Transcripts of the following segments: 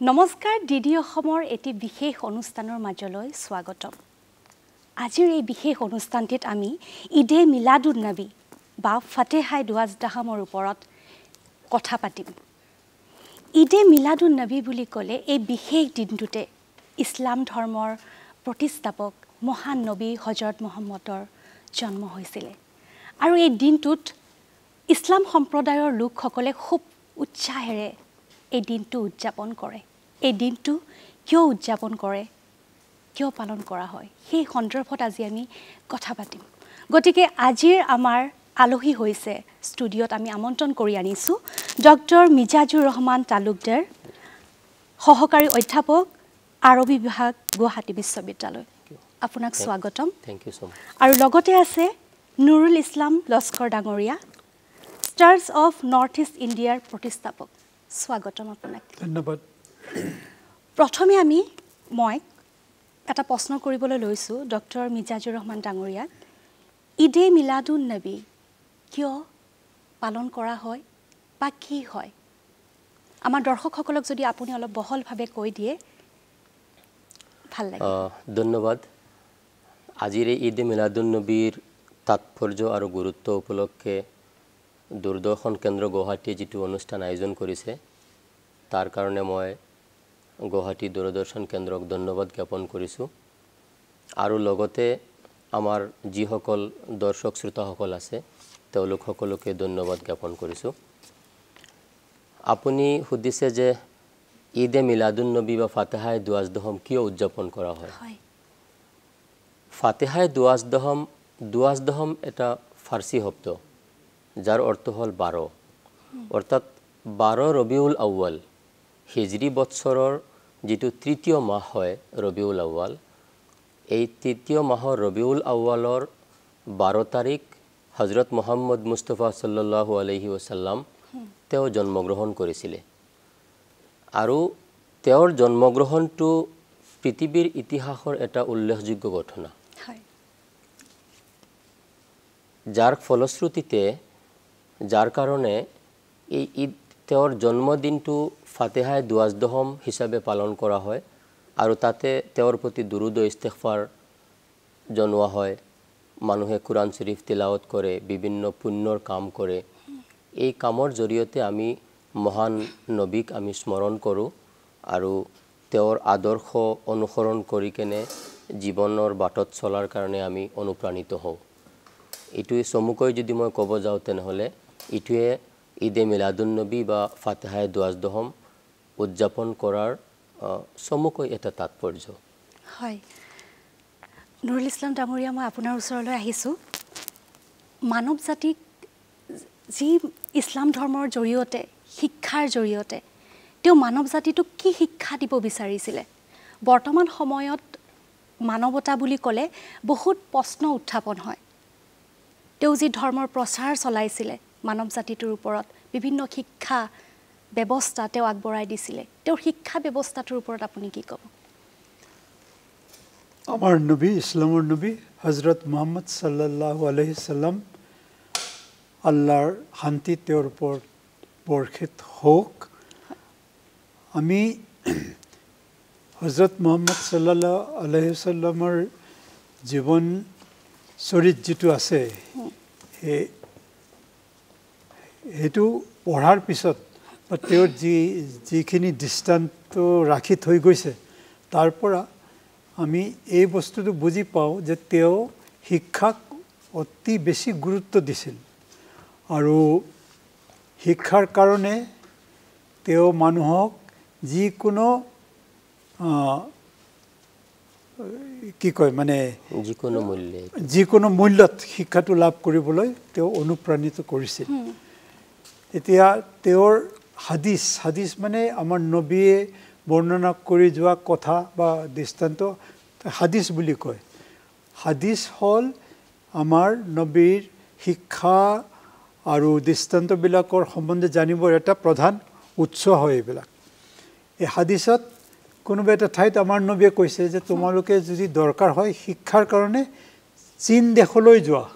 নমস্কাৰ ডিডি অসমৰ এটি বিশেষ অনুষ্ঠানৰ মাজলৈ স্বাগতম আজিৰ এই বিশেষ অনুষ্ঠানটিত আমি ঈদে মিলাদুন নবী বা ফাতেহায়ে দুৱাজদাহমৰ ওপৰত কথা পাতিম ঈদে মিলাদুন নবী বুলি ক'লে এই বিশেষ দিনটোতে ইছলাম ধৰ্মৰ প্ৰতিষ্ঠাপক মহান নবী হযৰত মুহাম্মদৰ জন্ম হৈছিল আৰু এই দিনটোত ইছলাম সম্প্ৰদায়ৰ লোকসকলে খুব উৎসাহেৰে এই দিনটো উদযাপন কৰে এই দিনটো কিয় উদযাপন কৰে কিয় পালন কৰা হয় সেই সন্দৰ্ভত আজি আমি কথা পাতিম গতিকে আজিৰ আমাৰ আলোহী হৈছে ষ্টুডিঅত আমি আমন্ত্ৰণ কৰি আনিছো ডক্টৰ মিজাজুৰ ৰহমান তালুকদাৰ সহকাৰী অধ্যাপক আৰবী বিভাগ গুৱাহাটী বিশ্ববিদ্যালয় আপোনাক স্বাগতম থ্যাংক ইউ সো মাচ আৰু লগতে আছে নুৰুল ইছলাম লস্কৰ ডাঙৰীয়া ষ্টাৰ্ছ অফ নৰ্থ ইষ্ট ইণ্ডিয়াৰ প্ৰতিষ্ঠাপক স্বাগতম আপোনাক ধন্যবাদ প্ৰথমে মই এটা প্ৰশ্ন কৰিবলৈ লৈছো ডক্টৰ মিজাজুৰ ৰহমান ডাঙৰীয়াক ঈদে মিলাদুন নবী কিয় পালন কৰা হয় বা কি হয় আমাৰ দৰ্শকসকলক যদি আপুনি অলপ বহলভাৱে কৈ দিয়ে ভাল লাগে ধন্যবাদ আজিৰ ঈদে মিলাদুন নবীৰ তাৎপৰ্য আৰু গুৰুত্ব উপলক্ষে দূৰদৰ্শন কেন্দ্ৰ গুৱাহাটী যেটো অনুষ্ঠান আয়োজন কৰিছে তাৰ কাৰণে মই গুৱাহাটী দূৰদৰ্শন কেন্দ্ৰক ধন্যবাদ জ্ঞাপন কৰিছো আৰু লগতে আমাৰ যিসকল দৰ্শক শ্ৰোতাসকল আছে তেওঁলোক সকলোকে ধন্যবাদ জ্ঞাপন কৰিছো আপুনি সুধিছে যে ঈদে মিলাদুন নবী বা ফাতেহায়ে দুৱাজদাহম কিয় উদযাপন কৰা হয় ফাতেহায়ে দুৱাজদাহম এটা ফাৰ্সী শব্দ যাৰ অৰ্থ হল 12 অৰ্থাৎ 12 ৰবিউল আউয়াল হিজৰী বৎসৰৰ যেটো তৃতীয় মাহ হয় ৰবিউল আউয়াল এই তৃতীয় মাহৰ ৰবিউল আউয়ালৰ 12 তাৰিখ হযৰত মুহাম্মদ মুস্তাফা সাল্লাল্লাহু আলাইহি ওয়াসাল্লাম তেওঁ জন্মগ্ৰহণ কৰিছিল আৰু তেওঁৰ জন্মগ্ৰহণটো পৃথিৱীৰ ইতিহাসৰ এটা উল্লেখযোগ্য ঘটনা হয় যাৰ ফলশ্ৰুতিতে যাৰ কাৰণে এই ঈদ তেওঁৰ জন্মদিনটো ফাতেহায়ে দুৱাজদাহম হিচাপে পালন কৰা হয় আৰু তাতে তেওঁৰ প্ৰতি দুৰুদ ও ইস্তিগফাৰ জনোৱা হয় মানুহে কুৰাণ শৰীফ তিলাওয়াত কৰে বিভিন্ন পুণ্যৰ কাম কৰে এই কামৰ জৰিয়তে আমি মহান নবীক আমি স্মৰণ কৰো আৰু তেওঁৰ আদৰ্শ অনুসৰণ কৰি কেনে জীৱনৰ বাটত চলাৰ কাৰণে আমি অনুপ্ৰাণিত হওঁ ইটোৱে সমুকৈ যদি মই ক'ব যাওঁ তেনেহলে ইটোৱে ঈদে মিলাদুন নবী বা ফাতেহায়ে দুৱাজদাহম উদযাপন কৰাৰ সমুকৈ এটা তাৎপৰ্য হয় নুৰুল ইছলাম ডাঙৰীয়া মই আপোনাৰ ওচৰলৈ আহিছো মানৱ জাতিক যি ইছলাম ধৰ্মৰ জৰিয়তে শিক্ষাৰ জৰিয়তে তেওঁ মানৱ জাতিটোক কি শিক্ষা দিব বিচাৰিছিলে বৰ্তমান সময়ত মানৱতা বুলি ক'লে বহুত প্ৰশ্ন উত্থাপন হয় তেওঁ যি ধৰ্মৰ প্ৰচাৰ চলাইছিলে মানৱ জাতিটোৰ ওপৰত বিভিন্ন শিক্ষা ব্যৱস্থা তেওঁ আগবঢ়াই দিছিলে তেওঁৰ শিক্ষা ব্যৱস্থাটোৰ ওপৰত আপুনি কি ক'ব আমাৰ নবী ইছলামৰ নবী হযৰত মুহাম্মদ সাল্লাল্লাহু আলাইহি সাল্লাম আল্লাহৰ শান্তি তেওঁৰ ওপৰত বৰ্ষিত হোক আমি হযৰত মুহাম্মদ সাল্লাল্লাহু আলাইহি সাল্লামৰ জীৱন চৰিত্ৰ যেটো আছে হেতু পঢ়াৰ পিছত তেওঁৰ যিখিনি দৃষ্টান্ত ৰাখি থৈ গৈছে তাৰ পৰা আমি এই বস্তুটো বুজি পাওঁ যে তেওঁ শিক্ষাক অতি বেছি গুৰুত্ব দিছিল আৰু শিক্ষাৰ কাৰণে তেওঁ মানুহক যিকোনো কি কয় মানে যিকোনো মূল্যত শিক্ষাটো লাভ কৰিবলৈ তেওঁ অনুপ্ৰাণিত কৰিছিল এতিয়া তেওঁৰ হাদিস মানে আমাৰ নবীয়ে বৰ্ণনা কৰি যোৱা কথা বা দৃষ্টান্ত হাদিস বুলি কয় হাদিস হল আমাৰ নবীৰ শিক্ষা আৰু দৃষ্টান্তবিলাকৰ সম্বন্ধে জানিবৰ এটা প্ৰধান উৎস হয় এইবিলাক এই হাদিসত কোনোবা এটা ঠাইত আমাৰ নবীয়ে কৈছে যে তোমালোকে যদি দৰকাৰ হয় শিক্ষাৰ কাৰণে চীন দেশলৈ যোৱা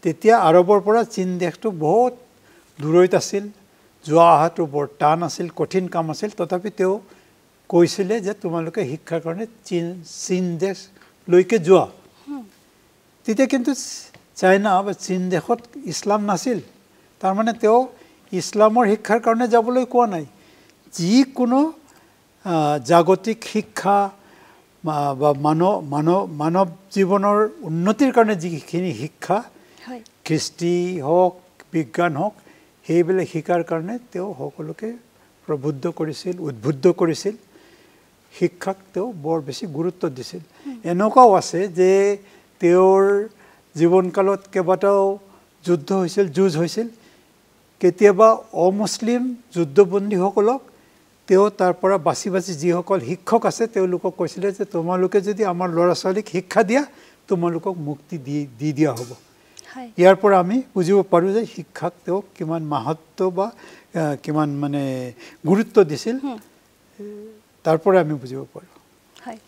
তেতিয়া আৰবৰ পৰা চীন দেশটো বহুত দূৰৈত আছিল যোৱা আহাটো বৰ টান আছিল কঠিন কাম আছিল তথাপি তেওঁ কৈছিলে যে তোমালোকে শিক্ষাৰ কাৰণে চীন দেশলৈকে যোৱা তেতিয়া কিন্তু চাইনা বা চীন দেশত ইছলাম নাছিল তাৰমানে তেওঁ ইছলামৰ শিক্ষাৰ কাৰণে যাবলৈ কোৱা নাই যিকোনো জাগতিক শিক্ষা বা মানৱ জীৱনৰ উন্নতিৰ কাৰণে যিখিনি শিক্ষা খ্ৰীষ্টী হওক বিজ্ঞান হওক সেইবিলাক শিকাৰ কাৰণে তেওঁ সকলোকে প্ৰবুদ্ধ কৰিছিল উদ্বুদ্ধ কৰিছিল শিক্ষাক তেওঁ বৰ বেছি গুৰুত্ব দিছিল এনেকুৱাও আছে যে তেওঁৰ জীৱনকালত কেইবাটাও যুদ্ধ হৈছিল যুঁজ হৈছিল কেতিয়াবা অমুছলিম যুদ্ধবন্দীসকলক তেওঁ তাৰ পৰা বাছি যিসকল শিক্ষক আছে তেওঁলোকক কৈছিলে যে তোমালোকে যদি আমাৰ ল'ৰা ছোৱালীক শিক্ষা দিয়া তোমালোকক মুক্তি দি দিয়া হ'ব ইয়াৰ পৰা আমি বুজিব পাৰোঁ যে শিক্ষাক তেওঁ কিমান মাহাত্ব বা কিমান মানে গুৰুত্ব দিছিল তাৰ পৰা আমি বুজিব পাৰোঁ হয়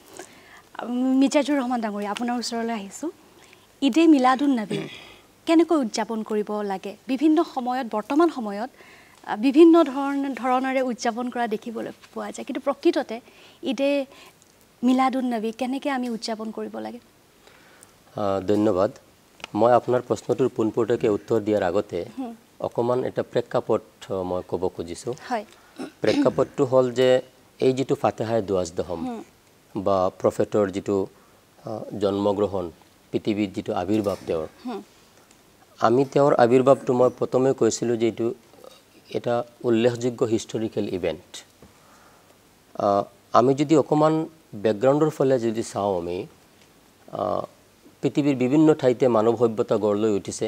মিৰ্জাজুৰ ৰহমান ডাঙৰীয়া আপোনাৰ ওচৰলৈ আহিছোঁ ঈদে মিলাদুন নবী কেনেকৈ উদযাপন কৰিব লাগে বিভিন্ন সময়ত বৰ্তমান সময়ত বিভিন্ন ধৰণৰে উদযাপন কৰা দেখিবলৈ পোৱা যায় কিন্তু প্ৰকৃততে ঈদে মিলাদুন নবী কেনেকৈ আমি উদযাপন কৰিব লাগে ধন্যবাদ মই আপোনাৰ প্ৰশ্নটোৰ পোনপটীয়াকৈ উত্তৰ দিয়াৰ আগতে অকণমান এটা প্ৰেক্ষাপট মই ক'ব খুজিছোঁ প্ৰেক্ষাপটটো হ'ল যে এই যিটো ফাতেহায়ে দুৱাজদহম বা প্ৰফেটৰ যিটো জন্মগ্ৰহণ পৃথিৱীত যিটো আবিৰ্ভাৱ তেওঁৰ আমি তেওঁৰ আবিৰ্ভাৱটো মই প্ৰথমে কৈছিলোঁ যে এইটো এটা উল্লেখযোগ্য হিষ্টৰিকেল ইভেণ্ট আমি যদি অকণমান বেকগ্ৰাউণ্ডৰ ফালে যদি চাওঁ আমি পৃথিৱীৰ বিভিন্ন ঠাইতে মানৱ সভ্যতা গঢ় লৈ উঠিছে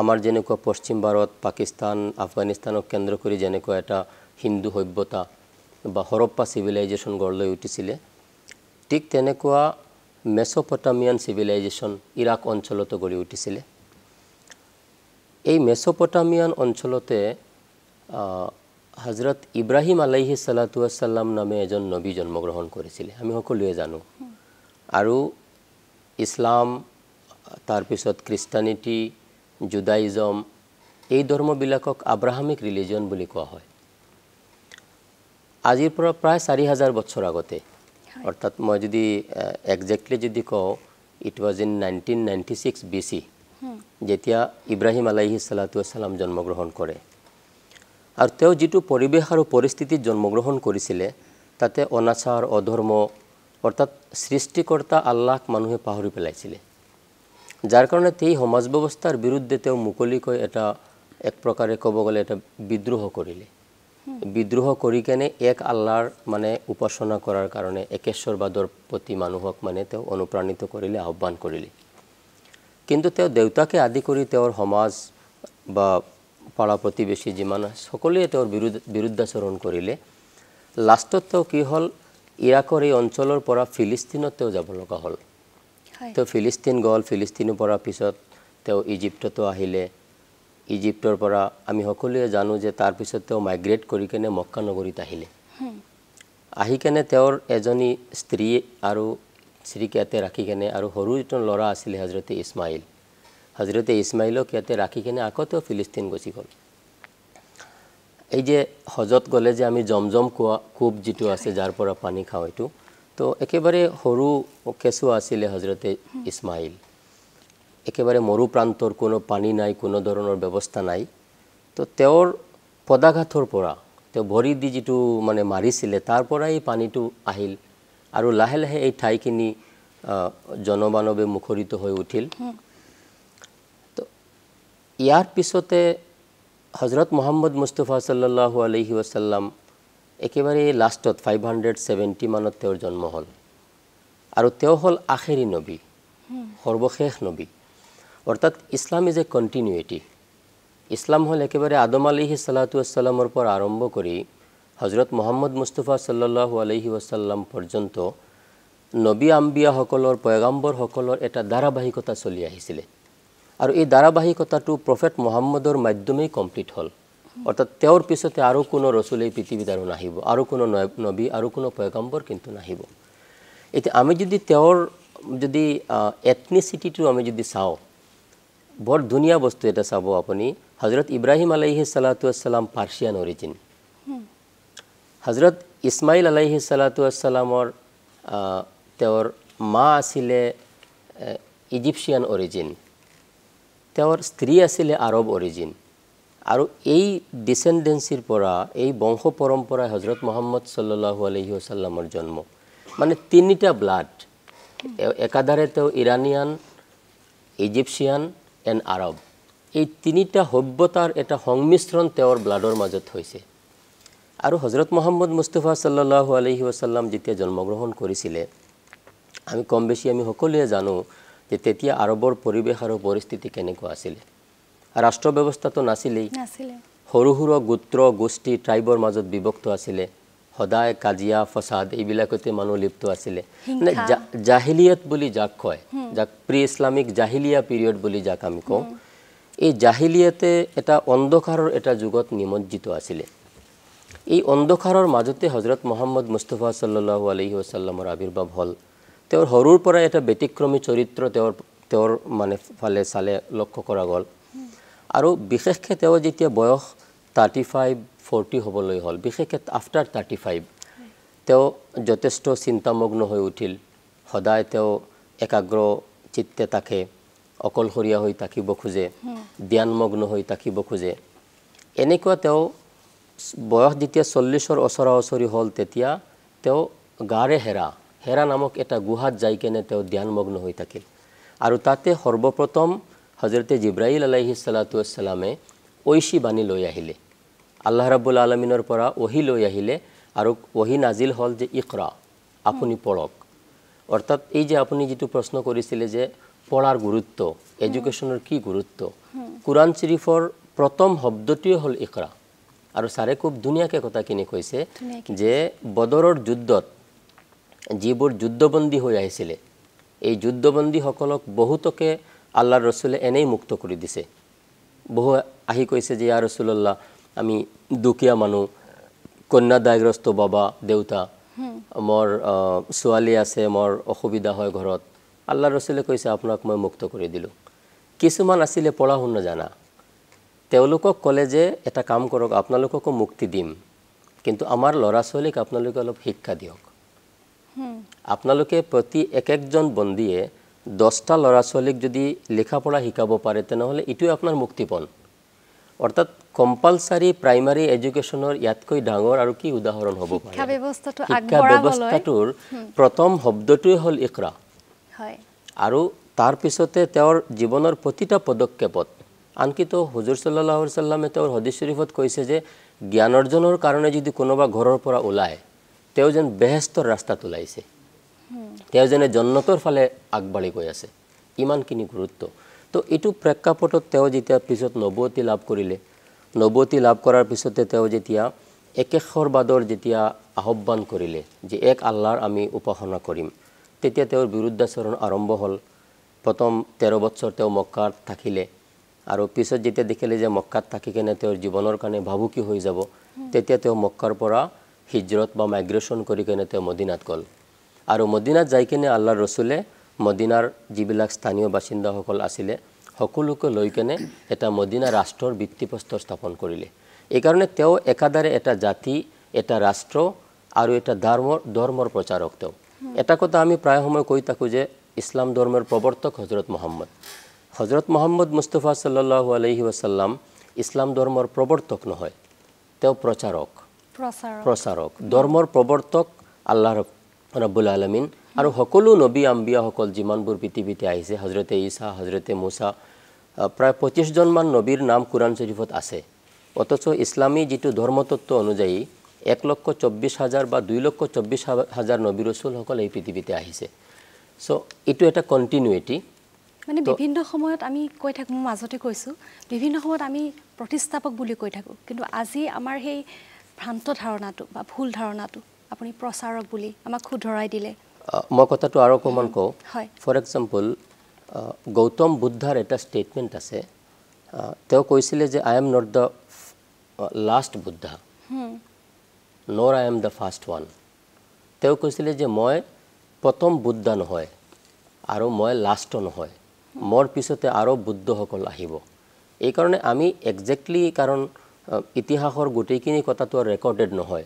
আমাৰ যেনেকুৱা পশ্চিম ভাৰত পাকিস্তান আফগানিস্তানক কেন্দ্ৰ কৰি যেনেকুৱা এটা হিন্দু সভ্যতা বা হৰপ্পা চিভিলাইজেশ্যন গঢ় লৈ উঠিছিলে ঠিক তেনেকুৱা মেছ'পটামিয়ান চিভিলাইজেশ্যন ইৰাক অঞ্চলতো গঢ়ি উঠিছিলে এই মেছ'পটামিয়ান অঞ্চলতে হজৰত ইব্ৰাহিম আলাইহিছ সালাতু ৱাছালাম নামে এজন নবী জন্মগ্ৰহণ কৰিছিলে আমি সকলোৱে জানো আৰু ইছলাম তাৰপিছত খ্ৰীষ্টানিটি জুডাইজম এই ধৰ্মবিলাকক আব্ৰাহামিক ৰিলিজন বুলি কোৱা হয় আজিৰ পৰা প্ৰায় 4000 বছৰ আগতে অৰ্থাৎ মই যদি একজেক্টলি যদি কওঁ ইট ৱাজ ইন 1996 BC যেতিয়া ইব্ৰাহিম আলাইহিছ সালাতু ৱাছালাম জন্মগ্ৰহণ কৰে আৰু তেওঁ যিটো পৰিৱেশ আৰু পৰিস্থিতিত জন্মগ্ৰহণ কৰিছিলে তাতে অনাচাৰ অধৰ্ম অৰ্থাৎ সৃষ্টিকৰ্তা আল্লাহক মানুহে পাহৰি পেলাইছিলে যাৰ কাৰণে এই সমাজ ব্যৱস্থাৰ বিৰুদ্ধে তেওঁ মুকলিকৈ এটা এক প্ৰকাৰে ক'ব গ'লে এটা বিদ্ৰোহ কৰিলে বিদ্ৰোহ কৰি কেনে এক আল্লাহৰ মানে উপাসনা কৰাৰ কাৰণে একেশ্বৰবাদৰ প্ৰতি মানুহক মানে তেওঁ অনুপ্ৰাণিত কৰিলে আহ্বান কৰিলে কিন্তু তেওঁ দেউতাকে আদি কৰি তেওঁৰ সমাজ বা পাৰা প্ৰতিবেশী যিমান সকলোৱে তেওঁৰ বিৰুদ্ধাচৰণ কৰিলে লাষ্টত তেওঁ কি হ'ল ইৰাকৰ এই অঞ্চলৰ পৰা ফিলিস্তিনত তেওঁ যাব লগা হ'ল তেওঁ ফিলিস্তিন গ'ল ফিলিস্তিনৰ পৰা পিছত তেওঁ ইজিপ্ততো আহিলে ইজিপ্তৰ পৰা আমি সকলোৱে জানো যে তাৰ পিছত তেওঁ মাইগ্ৰেট কৰি কেনে মক্কা নগৰীত আহিলে আহি কেনে তেওঁৰ এজনী স্ত্ৰী আৰু স্ত্ৰীক ইয়াতে ৰাখি কেনে আৰু সৰু এজন ল'ৰা আছিলে হজৰতে ইছমাইলক ইয়াতে ৰাখি কেনে আকৌ তেওঁ ফিলিস্তিন গুচি গ'ল এই যে হজত গ'লে যে আমি জমজম কূপ যিটো আছে যাৰ পৰা পানী খাওঁ এইটো তো একেবাৰে সৰু কেঁচুৱা আছিলে হজৰতে ইছমাইল একেবাৰে মৰু প্ৰান্তৰ কোনো পানী নাই কোনো ধৰণৰ ব্যৱস্থা নাই তো তেওঁৰ পদাঘাতৰ পৰা তেওঁ ভৰি দি যিটো মানে মাৰিছিলে তাৰ পৰাই পানীটো আহিল আৰু লাহে লাহে এই ঠাইখিনি জনমানৱে মুখৰিত হৈ উঠিল তো ইয়াৰ পিছতে হজৰত মুহাম্মদ মুস্তাফা সাল্লাল্লাহু আলাইহি ওয়াসাল্লাম একেবাৰে লাষ্টত 570 মানত তেওঁৰ জন্ম হ'ল আৰু তেওঁ হ'ল আখেৰী নবী সৰ্বশেষ নবী অৰ্থাৎ Islam is a continuity Islam হ'ল একেবাৰে আদম আলাইহিছ সালাতু ৱাছালামৰ পৰা আৰম্ভ কৰি হজৰত মুহাম্মদ মুস্তাফা সাল্লাল্লাহু আলাইহি ওয়াসাল্লাম পৰ্যন্ত নবী আম্বিয়াসকলৰ পয়গাম্বৰসকলৰ এটা ধাৰাবাহিকতা চলি আহিছিলে আৰু এই ধাৰাবাহিকতাটো প্ৰফেট মুহাম্মদৰ মাধ্যমেই কমপ্লিট হ'ল অৰ্থাৎ তেওঁৰ পিছতে আৰু কোনো ৰসুল এই পৃথিৱীত আৰু নাহিব আৰু কোনো নবী আৰু কোনো পয়গাম্বৰ কিন্তু নাহিব এতিয়া আমি যদি তেওঁৰ যদি এথনিচিটিটো আমি যদি চাওঁ বৰ ধুনীয়া বস্তু এটা চাব আপুনি হজৰত ইব্ৰাহিম আলাইহিছ সালাতু ৱাছালাম পাৰ্চিয়ান অৰিজিন হজৰত ইছমাইল আলাইহিছ সালাতু wassalamৰ তেওঁৰ মা আছিলে ইজিপছিয়ান অৰিজিন, তেওঁৰ স্ত্ৰী আছিলে আৰব অৰিজিন, আৰু এই ডিসেন্ডেন্সিৰ পৰা এই বংশ পৰম্পৰা হযৰত মুহাম্মদ সাল্লাল্লাহু আলাইহি ওয়াসাল্লামৰ জন্ম, মানে তিনিটা ব্লাড একাধাৰে তেওঁ ইৰানিয়ান, ইজিপছিয়ান এণ্ড আৰব, এই তিনিটা সভ্যতাৰ এটা সংমিশ্ৰণ তেওঁৰ ব্লাডৰ মাজত হৈছে। আৰু হযৰত মুহাম্মদ মুস্তাফা সাল্লাল্লাহু আলাইহি ওয়াসাল্লাম যেতিয়া জন্মগ্ৰহণ কৰিছিলে, আমি কম বেছি আমি সকলোৱে জানো যে তেতিয়া আৰবৰ পৰিৱেশ আৰু পৰিস্থিতি কেনেকুৱা আছিলে। ৰাষ্ট্ৰ ব্যৱস্থাটো নাছিলেই, সৰু সৰু গোত্ৰ গোষ্ঠী ট্ৰাইবৰ মাজত বিভক্ত আছিলে, সদায় কাজিয়া ফসাদ এইবিলাকতে মানুহ লিপ্ত আছিলে, মানে জাহিলিয়াত বুলি যাক কয়, যাক প্ৰি ইছলামিক জাহিলিয়া পিৰিয়ড বুলি যাক আমি কওঁ, এই জাহিলিয়াতে এটা অন্ধকাৰৰ এটা যুগত নিমজ্জিত আছিলে। এই অন্ধকাৰৰ মাজতে হযৰত মুহাম্মদ মুস্তাফা সাল্লাল্লাহু আলাইহি ওয়াসাল্লামৰ আবিৰ্ভাৱ হ'ল। তেওঁৰ সৰুৰ পৰা এটা ব্যতিক্ৰমী চৰিত্ৰ তেওঁৰ মানে ফালে চালে লক্ষ্য কৰা গ'ল। আৰু বিশেষকৈ তেওঁ যেতিয়া বয়স 35-40 হ'বলৈ হ'ল, বিশেষকৈ আফটাৰ 35 তেওঁ যথেষ্ট চিন্তামগ্ন হৈ উঠিল। সদায় তেওঁ একাগ্ৰ চিত্তে থাকে, অকলশৰীয়া হৈ থাকিব খোজে, ধ্যানমগ্ন হৈ থাকিব খোজে। এনেকুৱা তেওঁ বয়স যেতিয়া 40ৰ ওচৰা ওচৰি হ'ল, তেতিয়া তেওঁ গাৰে হেৰা নামক এটা গুহাত যাই কেনে তেওঁ ধ্যানমগ্ন হৈ থাকিল। আৰু তাতে সৰ্বপ্ৰথম হযৰতে জিব্ৰাইল আলাইহিছ সালাতু wassalamে ঐশী বাণী লৈ আহিলে, আল্লাহ ৰাব্বুল আলামিনৰ পৰা ওহী লৈ আহিলে, আৰু ওহী নাজিল হ'ল যে ইকৰা, আপুনি পঢ়ক। অৰ্থাৎ এই যে আপুনি যিটো প্ৰশ্ন কৰিছিলে যে পঢ়াৰ গুৰুত্ব, এডুকেশ্যনৰ কি গুৰুত্ব, কুৰাণ শৰীফৰ প্ৰথম শব্দটোৱে হ'ল ইকৰা। আৰু ছাৰে খুব ধুনীয়াকৈ কথাখিনি কৈছে যে বদৰৰ যুদ্ধত যিবোৰ যুদ্ধবন্দী হৈ আহিছিলে, এই যুদ্ধবন্দীসকলক বহুতকে আল্লাহৰ ৰসুলে এনেই মুক্ত কৰি দিছে। বহু আহি কৈছে যে ইয়া ৰাসূলুল্লাহ, আমি দুখীয়া মানুহ, কন্যাদায়গ্ৰস্ত বাবা দেউতা, মোৰ ছোৱালী আছে, মোৰ অসুবিধা হয় ঘৰত। আল্লাহৰ ৰসুলে কৈছে আপোনাক মই মুক্ত কৰি দিলোঁ। কিছুমান আছিলে পঢ়া শুনা জানা, তেওঁলোকক ক'লে যে এটা কাম কৰক, আপোনালোককো মুক্তি দিম, কিন্তু আমাৰ ল'ৰা ছোৱালীক আপোনালোকে অলপ শিক্ষা দিয়ক। আপোনালোকে প্ৰতি একজন বন্দীয়ে 10টা ল'ৰা ছোৱালীক যদি লেখা পঢ়া শিকাব পাৰে, তেনেহ'লে এইটোৱে আপোনাৰ মুক্তিপণ। অৰ্থাৎ কম্পালসাৰী প্ৰাইমাৰী এডুকেশ্যনৰ ইয়াতকৈ ডাঙৰ আৰু কি উদাহৰণ হ'ব পাৰে। শিক্ষা ব্যৱস্থাটোৰ প্ৰথম শব্দটোৱে হ'ল ইকৰা। আৰু তাৰ পিছতে তেওঁৰ জীৱনৰ প্ৰতিটা পদক্ষেপত, আনকিতো হুজুৰ সাল্লাল্লাহু আলাইহি ওয়াসাল্লামে তেওঁৰ হাদিছ শৰীফত কৈছে যে জ্ঞান অৰ্জনৰ কাৰণে যদি কোনোবা ঘৰৰ পৰা ওলায়, তেওঁ যেন বেহেস্তৰ ৰাস্তাত ওলাইছে, তেওঁ যেনে জন্নতৰ ফালে আগবাঢ়ি গৈ আছে, ইমানখিনি গুৰুত্ব। তো এইটো প্ৰেক্ষাপটত তেওঁ যেতিয়া পিছত নবুৱতী লাভ কৰিলে, নবুৱতী লাভ কৰাৰ পিছতে তেওঁ যেতিয়া একেশ্বৰবাদৰ যেতিয়া আহ্বান কৰিলে যে এক আল্লাহৰ আমি উপাসনা কৰিম, তেতিয়া তেওঁৰ বিৰুদ্ধাচৰণ আৰম্ভ হ'ল। প্ৰথম 13 বছৰ তেওঁ মক্কাত থাকিলে, আৰু পিছত যেতিয়া দেখিলে যে মক্কাত থাকি কেনে তেওঁৰ জীৱনৰ কাৰণে ভাবুকি হৈ যাব, তেতিয়া তেওঁ মক্কাৰ পৰা হিজৰত বা মাইগ্ৰেশ্যন কৰি কেনে তেওঁ মদিনাত গ'ল। আৰু মদিনাত যাই কেনে আল্লাহৰ ৰসুলে মদিনাৰ যিবিলাক স্থানীয় বাসিন্দাসকল আছিলে সকলোকে লৈ কেনে এটা মদিনা ৰাষ্ট্ৰৰ ভিত্তিপ্ৰস্তৰ স্থাপন কৰিলে। এইকাৰণে তেওঁ একাধাৰে এটা জাতি, এটা ৰাষ্ট্ৰ আৰু এটা ধৰ্মৰ প্ৰচাৰক। তেওঁ এটা কথা আমি প্ৰায় সময় কৈ থাকোঁ যে ইছলাম ধৰ্মৰ প্ৰৱৰ্তক হযৰত মুহাম্মদ মুস্তাফা সাল্লাল্লাহু আলাইহি ওয়াসাল্লাম ইছলাম ধৰ্মৰ প্ৰৱৰ্তক নহয়, তেওঁ প্ৰচাৰক, ধৰ্মৰ প্ৰৱৰ্তক আল্লাহ ৰাব্বুল আলামিন। আৰু সকলো নবী আম্বিয়াসকল যিমানবোৰ পৃথিৱীতে আহিছে, হযৰতে ঈসা, হযৰতে মুসা, প্ৰায় 25জনমান নবীৰ নাম কুৰাণ শৰীফত আছে। অথচ ইছলামী যিটো ধৰ্মতত্ত্ব অনুযায়ী 1,24,000 বা 2,24,000 নবী ৰসুলসকল এই পৃথিৱীতে আহিছে। চ' এইটো এটা কণ্টিনিউটি। মানে বিভিন্ন সময়ত আমি কৈ থাকোঁ, মই মাজতে কৈছোঁ, বিভিন্ন সময়ত আমি প্ৰতিষ্ঠাপক বুলি কৈ থাকোঁ, কিন্তু আজি আমাৰ সেই ভ্ৰান্ত ধাৰণাটো বা ভুল ধাৰণাটো আপুনি প্ৰচাৰক বুলি আমাক শুধৰাই দিলে। মই কথাটো আৰু অকণমান কওঁ। ফৰ এক্সাম্পল, গৌতম বুদ্ধাৰ এটা ষ্টেটমেণ্ট আছে, তেওঁ কৈছিলে যে I am not the last Buddha, nor I am the first one. তেওঁ কৈছিলে যে মই প্ৰথম বুদ্ধা নহয় আৰু মই লাষ্ট নহয়, মোৰ পিছতে আৰু বুদ্ধসকল আহিব। এইকাৰণে আমি একজেক্টলি, কাৰণ ইতিহাসৰ গোটেইখিনি কথাটো ৰেকৰ্ডেড নহয়,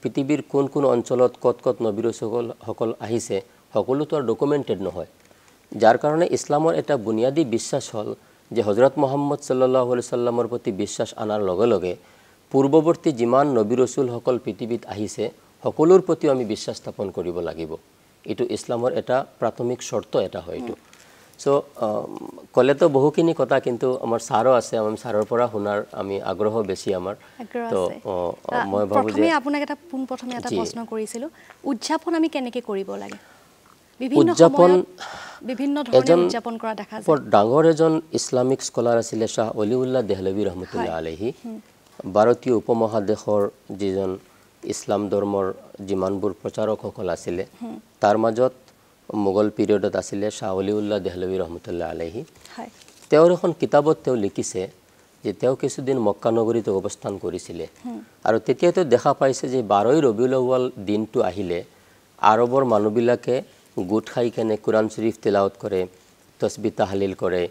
পৃথিৱীৰ কোন কোন অঞ্চলত ক'ত ক'ত নবী ৰাসূলসকল আহিছে সকলোতো আৰু ডকুমেণ্টেড নহয় যাৰ কাৰণে ইছলামৰ এটা বুনিয়াদী বিশ্বাস হ'ল যে হযৰত মুহাম্মদ সাল্লাল্লাহু আলাইহি সাল্লামৰ প্ৰতি বিশ্বাস আনাৰ লগে লগে পূৰ্বৱৰ্তী যিমান নবী ৰাসূলসকল পৃথিৱীত আহিছে সকলোৰ প্ৰতি আমি বিশ্বাস স্থাপন কৰিব লাগিব এটো ইছলামৰ এটা প্ৰাথমিক শৰ্ত এটা হয় এটো সো কলে তো বহুখিনি কথা কিন্তু আমাৰ সাৰো আছে আমি সাৰৰ পৰা শুনাৰ আমি আগ্ৰহ বেছি আমাৰ তো মই ভাবো যে প্ৰথমে আপোনাক এটা প্ৰথমে এটা প্ৰশ্ন কৰিছিল উদযাপন আমি কেনেকৈ কৰিব লাগে বিভিন্ন ধৰণে উদযাপন কৰা দেখা যায় ডাঙৰ এজন ইছলামিক স্কলাৰ আছিল শাহ অলিউল্লাহ দেহলভী ৰহমতুল্লাহ আলাইহি ভাৰতীয় উপমহাদেশৰ যিজন ইছলাম ধৰ্মৰ যিমানবোৰ প্ৰচাৰকসকল আছিল তাৰ মাজত মোগল পিৰিয়ডত আছিল শাহ অলিউল্লাহ দেহলভী ৰহমতুল্লাহ আলাইহি তেওঁৰ এখন কিতাপত তেওঁ লিখিছে যে তেওঁ কিছুদিন মক্কা নগৰীত অৱস্থান কৰিছিল আৰু তেতিয়া তেওঁ দেখা পাইছে যে 12 ৰবিউল আউৱাল দিনটো আহিলে আৰবৰ মানুহবিলাকে গোট খাই কেনে কুৰাণ শৰীফ তিলাওয়াত কৰে তসবিহ তাহলিল কৰে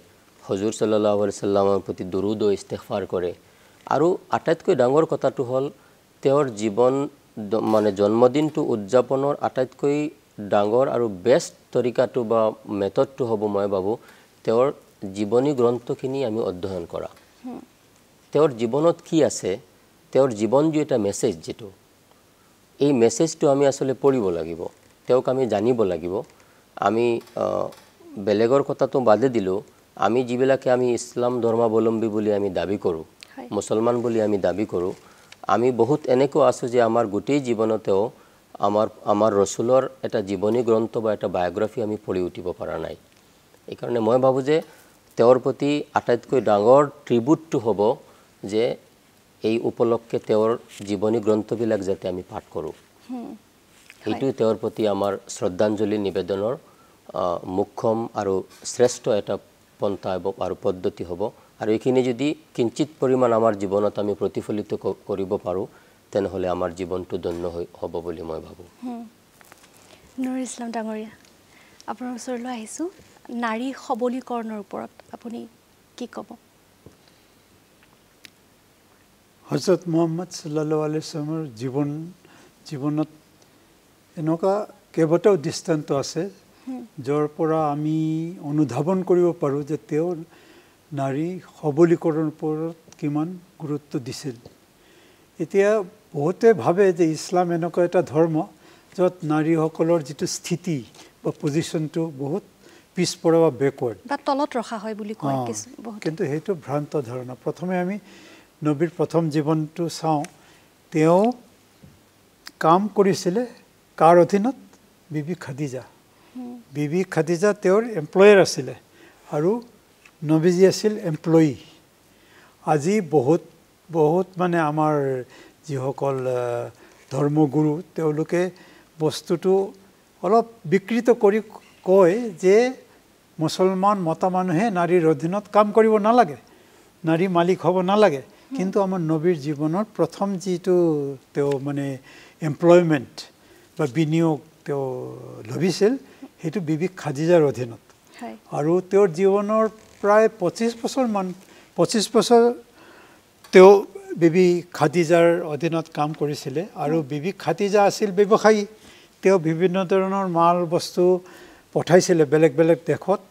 হুজুৰ সাল্লাল্লাহু আলাইহি সাল্লামৰ প্ৰতি দুৰুদ আৰু ইস্তিগফাৰ কৰে আৰু আটাইতকৈ ডাঙৰ কথাটো হ'ল তেওঁৰ জীৱন মানে জন্মদিনটো উদযাপনৰ আটাইতকৈ ডাঙৰ আৰু বেষ্ট তৰিকাটো বা মেথডটো হ'ব মই ভাবো তেওঁৰ জীৱনী গ্ৰন্থখিনি আমি অধ্যয়ন কৰা তেওঁৰ জীৱনত কি আছে তেওঁৰ জীৱন যে এটা মেছেজ যেটো এই মেছেজটো আমি আসলে পঢ়িব লাগিব তেওঁক আমি জানিব লাগিব আমি বেলেগৰ কথাটো বাদে দিলো আমি যিবিলাকে আমি ইছলাম ধৰ্মাৱলম্বী বুলি আমি দাবী কৰো মুছলমান বুলি আমি দাবী কৰো আমি বহুত এনেকৈ আছো যে আমাৰ গোটেই জীৱনতেও আমাৰ ৰাসূলৰ এটা জীৱনী গ্ৰন্থ বা এটা বায়োগ্ৰাফি আমি পঢ়ি উঠিব পৰা নাই এই কাৰণে মই ভাবো যে তেওঁৰ প্ৰতি আটাইতকৈ ডাঙৰ ট্ৰিবিউটটো হ'ব যে এই উপলক্ষে তেওঁৰ জীৱনী গ্ৰন্থবিলাক যাতে আমি পাঠ কৰো এইটো তেওঁৰ প্ৰতি আমাৰ শ্ৰদ্ধাঞ্জলি নিবেদনৰ মুখ্যম আৰু শ্ৰেষ্ঠ এটা পন্থা আৰু পদ্ধতি হ'ব আৰু এইখিনি যদি কিঞ্চিত পৰিমাণ আমাৰ জীৱনত আমি প্ৰতিফলিত কৰিব পাৰো তেনেহলে আমাৰ জীৱনটো ধন্য হ'ব বুলি মই ভাবো নুৰুল ইছলাম ডাঙৰীয়া আপোনাৰ ওচৰলৈ আহিছো নাৰী সবলীকৰণৰ ওপৰত আপুনি কি ক'ব হযৰত মুহাম্মদ সাল্লাল্লাহু আলাইহি সাল্লামৰ জীৱনত এনেকুৱা কেইবাটাও দৃষ্টান্ত আছে যাৰ পৰা আমি অনুধাৱন কৰিব পাৰো যে তেওঁ নাৰী সবলীকৰণৰ ওপৰত কিমান গুৰুত্ব দিছিল এতিয়া বহুতে ভাবে যে ইছলাম এনেকুৱা এটা ধৰ্ম য'ত নাৰীসকলৰ যিটো স্থিতি বা পজিশনটো বহুত পিছপৰা বা বেকৱাৰ্ড বা তলত ৰখা হয় বুলি কয় কিন্তু সেইটো ভ্ৰান্ত ধাৰণা প্ৰথমে আমি নবীৰ প্ৰথম জীৱনটো চাওঁ তেওঁ কাম কৰিছিল কাৰ অধীনত বিবি খাদিজা তেওঁৰ এমপ্লয়াৰ আছিল আৰু নবীজি আছিল এমপ্লয়ী আজি বহুত মানে আমাৰ যিসকল ধৰ্মগুৰু তেওঁলোকে বস্তুটো অলপ বিকৃত কৰি কয় যে মুছলমান মতা মানুহে নাৰীৰ অধীনত কাম কৰিব নালাগে নাৰী মালিক হ'ব নালাগে কিন্তু আমাৰ নবীৰ জীৱনৰ প্ৰথম যিটো তেওঁ মানে এমপ্লয়মেন্ট বা বিনিয়োগ তেওঁ লভিছিল সেইটো বিবি খাদিজাৰ অধীনত আৰু তেওঁৰ জীৱনৰ প্ৰায় 25 বছৰ তেওঁ বিবি খাদিজাৰ অধীনত কাম কৰিছিল আৰু বিবি খাদিজা আছিল ব্যৱসায়ী তেওঁ বিভিন্ন ধৰণৰ মাল বস্তু পঠাইছিল বেলেগ বেলেগ দেশত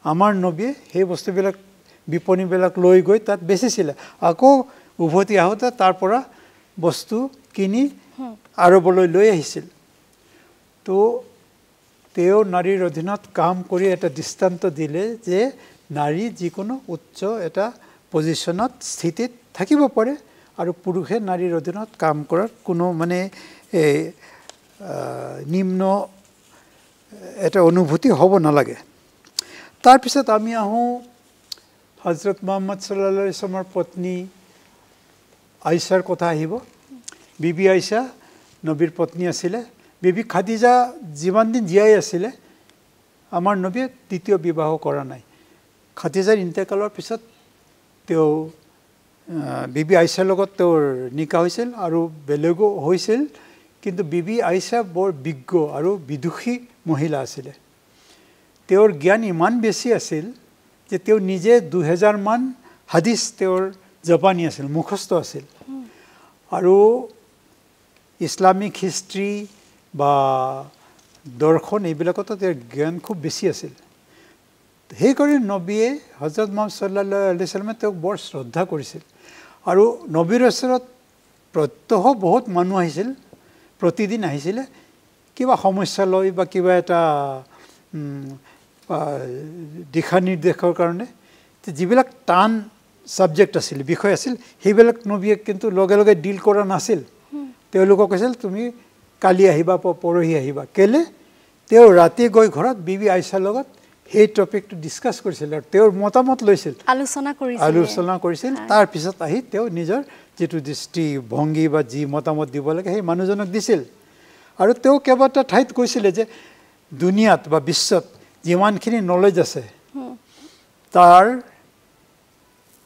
আমাৰ নবীয়ে সেই বস্তুবিলাক বিপণীবিলাক লৈ গৈ তাত বেচিছিল আকৌ উভতি আহোতে তাৰ পৰা বস্তু কিনি আৰৱলৈ লৈ আহিছিল তো তেওঁ নাৰীৰ অধীনত কাম কৰি এটা দৃষ্টান্ত দিলে যে নাৰী যিকোনো উচ্চ এটা পজিশনত স্থিতিত থাকিব পাৰে আৰু পুৰুষে নাৰীৰ অধীনত কাম কৰাৰ কোনো মানে নিম্ন এটা অনুভূতি হ'ব নালাগে তাৰপিছত আমি আহোঁ হযৰত মুহাম্মদ সাল্লাল্লাহু আলাইহি সাল্লামৰ পত্নী আয়েশাৰ কথা আহিব বিবি আয়েশা নবীৰ পত্নী আছিল বিবি খাদিজা যিমান দিন জীয়াই আছিল আমাৰ নবীয়ে দ্বিতীয় বিবাহ কৰা নাই খাদিজাৰ ইন্তেকালৰ পিছত তেওঁ বিবি আয়েশাৰ লগত তেওঁৰ নিকাহ হৈছিল আৰু বেলেগো হৈছিল কিন্তু বিবি আয়েশা বৰ বিজ্ঞ আৰু বিদুষী মহিলা আছিল তেওঁৰ জ্ঞান ইমান বেছি আছিল যে তেওঁ নিজে 2000 মান হাদিস তেওঁৰ জবানী আছিল মুখস্থ আছিল আৰু ইছলামিক হিষ্ট্ৰী বা দৰ্শন এইবিলাকতো তেওঁৰ জ্ঞান খুব বেছি আছিল সেইকাৰণে নবীয়ে হজৰত মুহাম্মদ সাল্লাল্লাহু আলাইহি ওয়াসাল্লামে তেওঁক বৰ শ্ৰদ্ধা কৰিছিল আৰু নবীৰ ওচৰত প্ৰত্যহ বহুত মানুহ আহিছিল প্ৰতিদিন আহিছিল কিবা সমস্যা লৈ বা কিবা এটা দিশা নিৰ্দেশৰ কাৰণে যিবিলাক টান সাবজেক্ট আছিল বিষয় আছিল সেইবিলাক নবীয়ে কিন্তু লগে লগে ডিল কৰা নাছিল তেওঁলোকক কৈছিল তুমি কালি আহিবা পৰহি আহিবা কেলে তেওঁ ৰাতি গৈ ঘৰত বিবি আয়েশাৰ লগত এই টপিকটো ডিসকাস কৰিছিল আৰু তেওঁৰ মতামত লৈছিল আলোচনা কৰিছিল তাৰ পিছত আহি তেওঁ নিজৰ যেটো দৃষ্টি ভংগী বা যি মতামত দিব লাগে সেই মানুহজনক দিছিল আৰু তেওঁ কেৱটা ঠাইত কৈছিল যে দুনিয়াত বা বিশ্বত যিমানখিনি নলেজ আছে তাৰ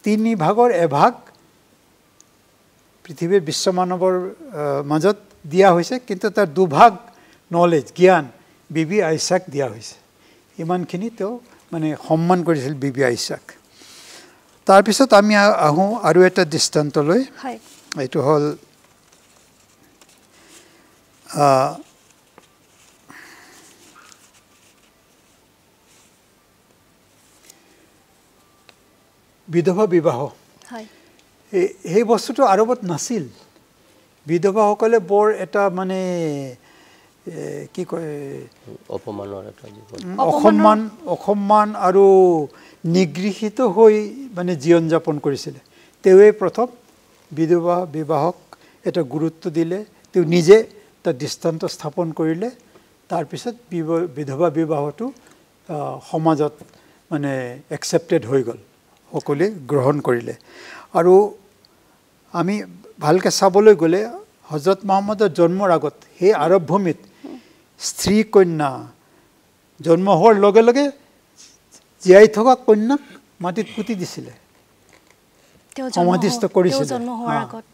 3 ভাগৰ এভাগ পৃথিৱীৰ বিশ্বমানৱৰ মাজত দিয়া হৈছে কিন্তু তাৰ 2 ভাগ নলেজ জ্ঞান বিবি আয়েশাক দিয়া হৈছে ইমানখিনি তেওঁ মানে সম্মান কৰিছিল বিবি আয়েশাক তাৰ পিছত আমি আহো আৰু এটা দৃষ্টান্ত লৈ হয় এইটো হল বিধবা বিবাহ হয় এই বস্তুটো আৰবত নাছিল বিধবাসকলে বৰ এটা মানে কি কয় অপমানৰ এটা অসম্মান আৰু নিগৃহীত হৈ মানে জীৱন যাপন কৰিছিল তেৱে প্ৰথম বিধবা বিবাহক এটা গুৰুত্ব দিলে তেও নিজে তা দৃষ্টান্ত স্থাপন কৰিলে তাৰ পিছত বিধবা বিবাহটো সমাজত মানে একসেপ্টেড হৈ গল সকলে গ্ৰহণ কৰিলে আৰু আমি ভালকে চাবলৈ গলে হযৰত মুহাম্মদৰ জন্মৰ আগত সেই আৰব ভূমিত স্ত্ৰী কন্যা জন্ম হোৱাৰ লগে লগে জীয়াই থকা কন্যাক মাটিত পুতি দিছিলে সমাধিস্থ কৰিছিল জন্ম হোৱাৰ আগত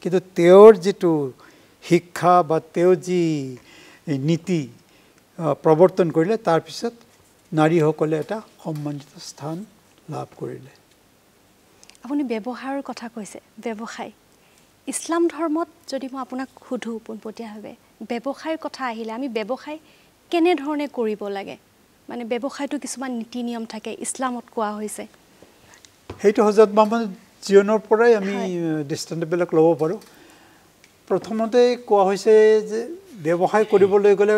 কিন্তু তেওঁৰ যেটো শিক্ষা বা তেওঁ যি নীতি প্ৰৱৰ্তন কৰিলে তাৰ পিছত নাৰীসকলে এটা সম্মানিত স্থান লাভ কৰিলে আপুনি ব্যৱহাৰৰ কথা কৈছে ব্যৱসায় ইছলাম ধৰ্মত যদি মই আপোনাক খুধু পোনপটীয়াভাৱে ব্যৱসায়ৰ কথা আহিলে আমি ব্যৱসায় কেনে ধৰণে কৰিব লাগে মানে ব্যৱসায়টো কিছুমান নীতি নিয়ম থাকে ইছলামত কোৱা হৈছে হেইটো হযৰত মুহাম্মদ জীবনৰ পৰাই আমি দৃষ্টান্তবিলাক ল'ব পাৰো প্ৰথমতে কোৱা হৈছে যে ব্যৱসায় কৰিবলৈ গলে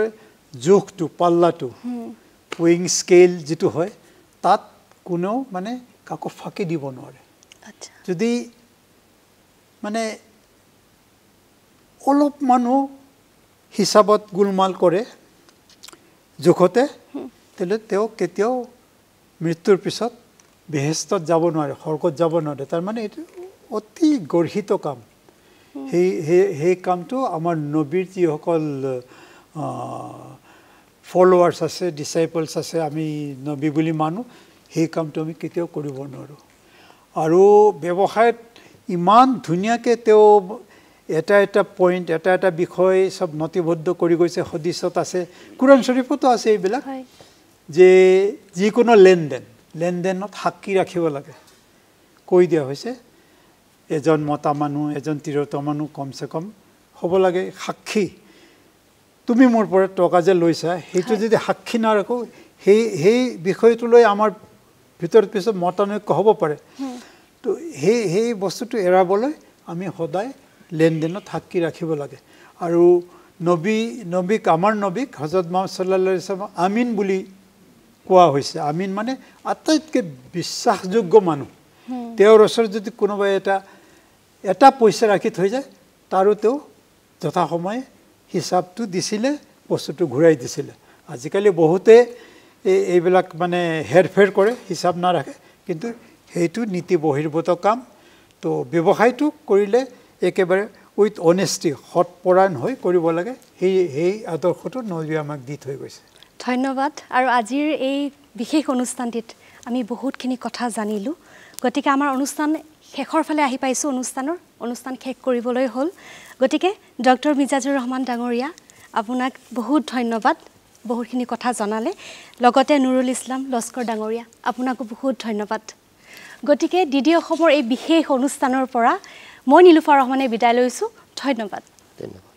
জোখটো পাল্লাটো উইং স্কেল যেটো হয় তাত কোনো মানে কাকো ফাঁকি দিব নোৱাৰে আচ্ছা যদি মানে অলপ মানুহ হিচাপত গুলমাল কৰে জোখতে তেলে তেও কেতিয়াও মৃত্যুৰ পিছত বেহেশতত যাব নোৱাৰে খৰকত যাব নোৱাৰে তাৰ মানে এটো অতি গৰ্হিত কাম সেই কামটো আমাৰ নবীৰ যিসকল ফলোৱাৰ্স আছে ডিসাইপলস আছে আমি নবী বুলি মানো সেই কামটো আমি কেতিয়াও কৰিব নোৱাৰো আৰু ব্যৱসায়ত ইমান ধুনিয়াকে তেও এটা পইণ্ট এটা বিষয় সব নথিবদ্ধ কৰি গৈছে হাদিসত আছে কুৰান শৰীফতো আছে এইবিলাক যে যিকোনো লেনদেনত সাক্ষী ৰাখিব লাগে কৈ দিয়া হৈছে এজন মতা মানুহ এজন তিৰোতা মানুহ কমসে কম হ'ব লাগে সাক্ষী তুমি মোৰ পৰা টকা যে লৈছা হেতু যদি সাক্ষী না ৰাখো সেই বিষয়টো লৈ আমাৰ ভিতৰত পিছত মতানৈক্য হ'ব পাৰে তো সেই বস্তুটো এৰাবলৈ আমি সদায় লেনদেনত সাক্ষী ৰাখিব লাগে আৰু নবীক আমাৰ নবীক হযৰত মুহাম্মদ সাল্লাল্লাহু আলাইহি ওয়াসাল্লাম আমিন বুলি কোৱা হৈছে আমিন মানে আটাইতকৈ বিশ্বাসযোগ্য মানুহ তেওঁৰ ওচৰত যদি কোনোবাই এটা পইচা ৰাখি থৈ যায় তাৰো তেওঁ যথা সময় হিচাপটো দিছিলে বস্তুটো ঘূৰাই দিছিলে আজিকালি বহুতে এইবিলাক মানে হেৰফেৰ কৰে হিচাপ নাৰাখে কিন্তু হেইটো নীতি বহিৰ্ভূত কাম তো ব্যৱসায়টো কৰিলে একেবাৰে উইথ অনেষ্টি সৎপৰায়ণ হৈ কৰিব লাগে সেই আদৰ্শটো নবী আমাক দি থৈ গৈছে ধন্যবাদ আৰু আজিৰ এই বিশেষ অনুষ্ঠানটিত আমি বহুতখিনি কথা জানিলো গতিকে আমাৰ অনুষ্ঠান শেষৰ ফালে আহি পাইছো অনুষ্ঠান শেষ কৰিবলৈ হ'ল গতিকে ডক্টৰ মিজাজুৰ ৰহমান ডাঙৰীয়া আপোনাক বহুত ধন্যবাদ বহুতখিনি কথা জনালে লগতে নুৰুল ইছলাম লস্কৰ ডাঙৰীয়া আপোনাকো বহুত ধন্যবাদ গতিকে ডিডি অসমৰ এই বিশেষ অনুষ্ঠানৰ পৰা মই নীলুফাৰ ৰহমানে বিদায় লৈছো ধন্যবাদ ধন্যবাদ।